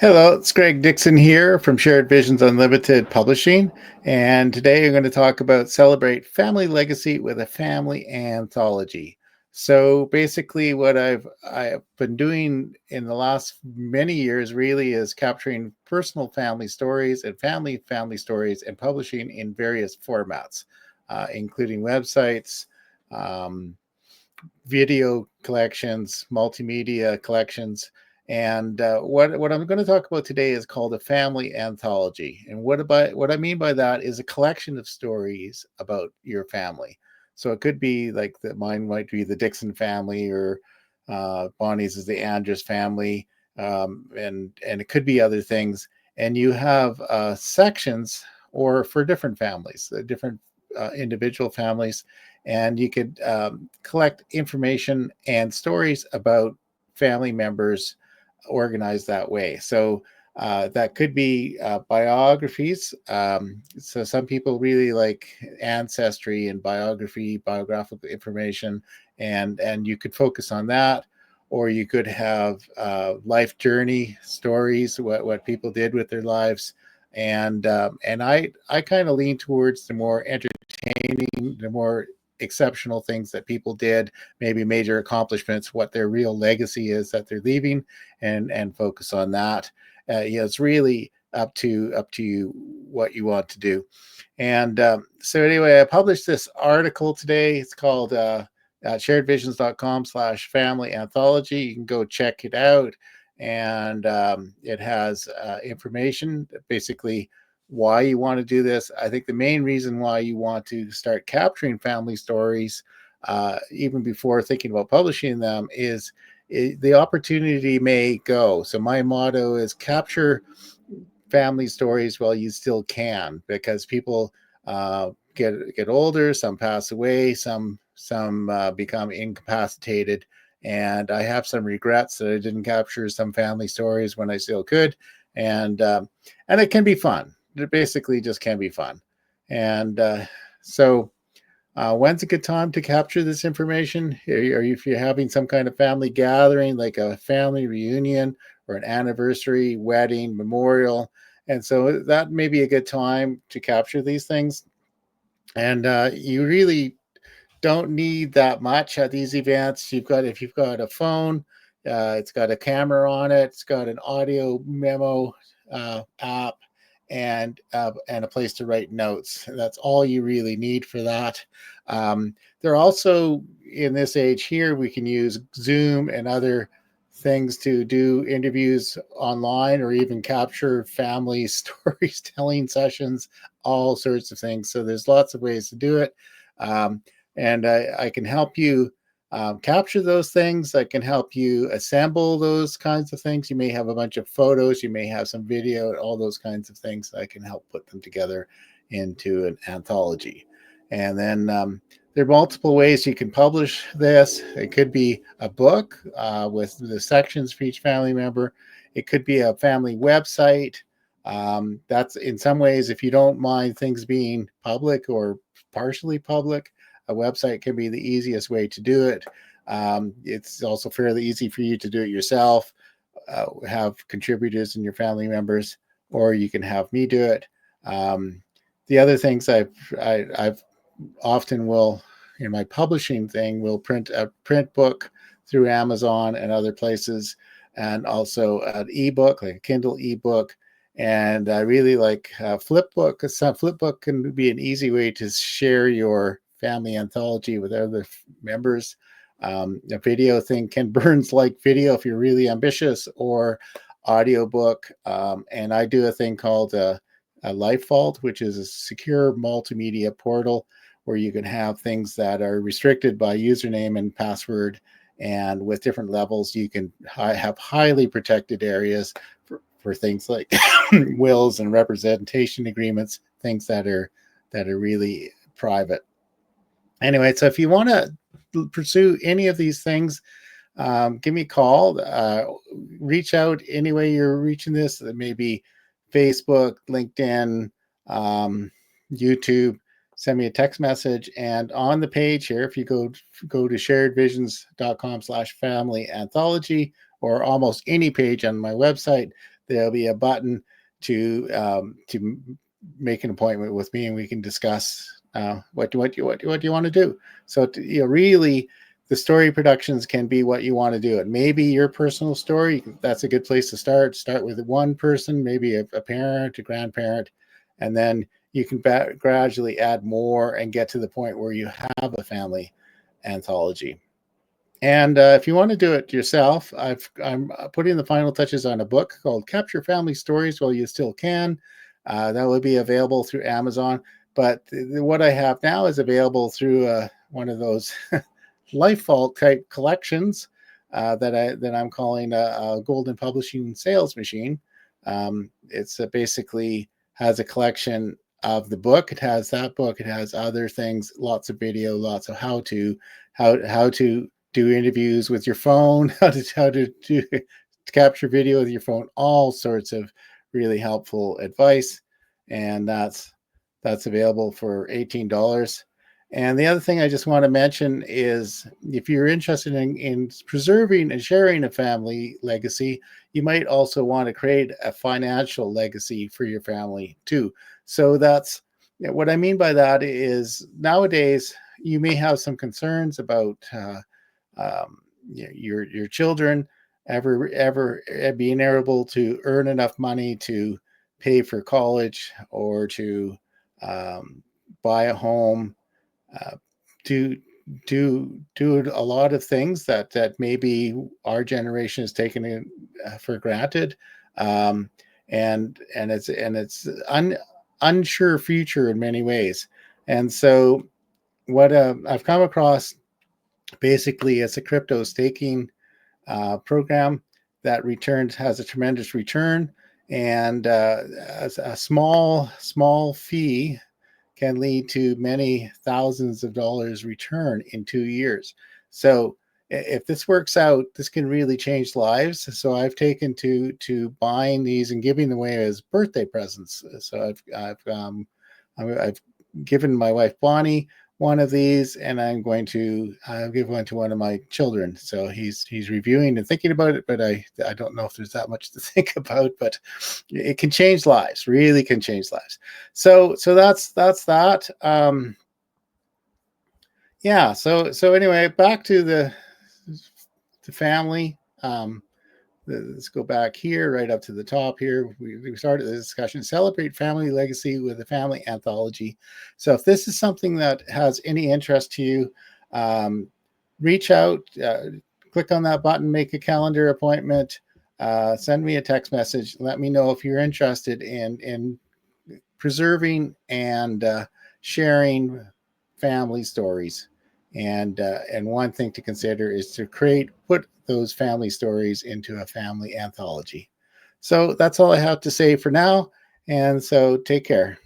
Hello, it's Greg Dixon here from Shared Visions Unlimited Publishing. And today I'm going to talk about celebrate family legacy with a family anthology. So basically what I've been doing in the last many years really is capturing personal family stories and family stories and publishing in various formats, including websites, um, video collections, multimedia collections. And what I'm going to talk about today is called a family anthology. And what I mean by that is a collection of stories about your family. So it could be like mine might be the Dixon family, or Bonnie's is the Andrews family, and it could be other things. And you have sections, or for different families, different individual families, and you could collect information and stories about family members organized that way. So that could be biographies. So some people really like ancestry and biographical information, and you could focus on that. Or you could have life journey stories, what people did with their lives, and I kind of lean towards the more entertaining, the more exceptional things that people did, maybe major accomplishments, what their real legacy is that they're leaving, and focus on that. It's really up to you what you want to do. And so anyway, I published this article today. It's called sharedvisions.com/family anthology. You can go check it out. And it has information, basically why you want to do this. I think the main reason why you want to start capturing family stories, even before thinking about publishing them, is the opportunity may go. So my motto is capture family stories while you still can, because people get older, some pass away, some become incapacitated, and I have some regrets that I didn't capture some family stories when I still could, and it can be fun. It basically just can be fun, and so. When's a good time to capture this information? If you're having some kind of family gathering, like a family reunion or an anniversary, wedding, memorial, and so that may be a good time to capture these things. And you really don't need that much at these events. If you've got a phone, it's got a camera on it, it's got an audio memo app, and a place to write notes. That's all you really need for that. They're also, in this age here, we can use Zoom and other things to do interviews online, or even capture family storytelling sessions, all sorts of things. So there's lots of ways to do it. Um, and I can help you capture those things. I can help you assemble those kinds of things. You may have a bunch of photos, you may have some video, all those kinds of things. I can help put them together into an anthology. And then there are multiple ways you can publish this. It could be a book with the sections for each family member. It could be a family website. That's, in some ways, if you don't mind things being public or partially public, a website can be the easiest way to do it. It's also fairly easy for you to do it yourself, have contributors and your family members, or you can have me do it. The other things I've often will, in my publishing thing, will print a print book through Amazon and other places, and also an ebook, like a Kindle ebook. And I really like Flipbook, because Flipbook can be an easy way to share your family anthology with other members. A video thing, Ken Burns like video if you're really ambitious, or audiobook. And I do a thing called a Life Vault, which is a secure multimedia portal where you can have things that are restricted by username and password. And with different levels, you can have highly protected areas for things like wills and representation agreements, things that are really private. Anyway, so if you want to pursue any of these things, give me a call. Reach out any way you're reaching this. Maybe Facebook, LinkedIn, YouTube. Send me a text message. And on the page here, if you go to sharedvisions.com/family anthology, or almost any page on my website, there'll be a button to make an appointment with me, and we can discuss what do you want to do. So really, the story productions can be what you want to do. It may be your personal story. That's a good place to start. Start with one person, maybe a parent, a grandparent, and then you can gradually add more and get to the point where you have a family anthology. And if you want to do it yourself, I'm putting the final touches on a book called Capture Family Stories While You Still Can. That will be available through Amazon. But what I have now is available through one of those Life Vault type collections that I'm calling a Golden Publishing Sales Machine. It's basically has a collection of the book. It has that book. It has other things, lots of video, lots of how to do interviews with your phone, how to capture video with your phone, all sorts of really helpful advice, and that's available for $18. And the other thing I just want to mention is if you're interested in preserving and sharing a family legacy, you might also want to create a financial legacy for your family too. So that's what I mean by that is nowadays you may have some concerns about your children ever being able to earn enough money to pay for college or to buy a home, to do a lot of things that maybe our generation has taken for granted, um, and it's unsure future in many ways. And so what I've come across basically it's a crypto staking program that has a tremendous return, and a small fee can lead to many thousands of dollars return in 2 years. So if this works out, this can really change lives. So I've taken to buying these and giving away as birthday presents. So I've given my wife Bonnie one of these, and I'm going to give one to one of my children. So he's reviewing and thinking about it, but I don't know if there's that much to think about. But it can change lives, really can change lives. So that's that. Yeah. So anyway, back to the family. Let's go back here, right up to the top here. We started the discussion, celebrate family legacy with a family anthology. So if this is something that has any interest to you, reach out, click on that button, make a calendar appointment, send me a text message. Let me know if you're interested in preserving and sharing family stories. And one thing to consider is to put those family stories into a family anthology. So that's all I have to say for now. And so take care.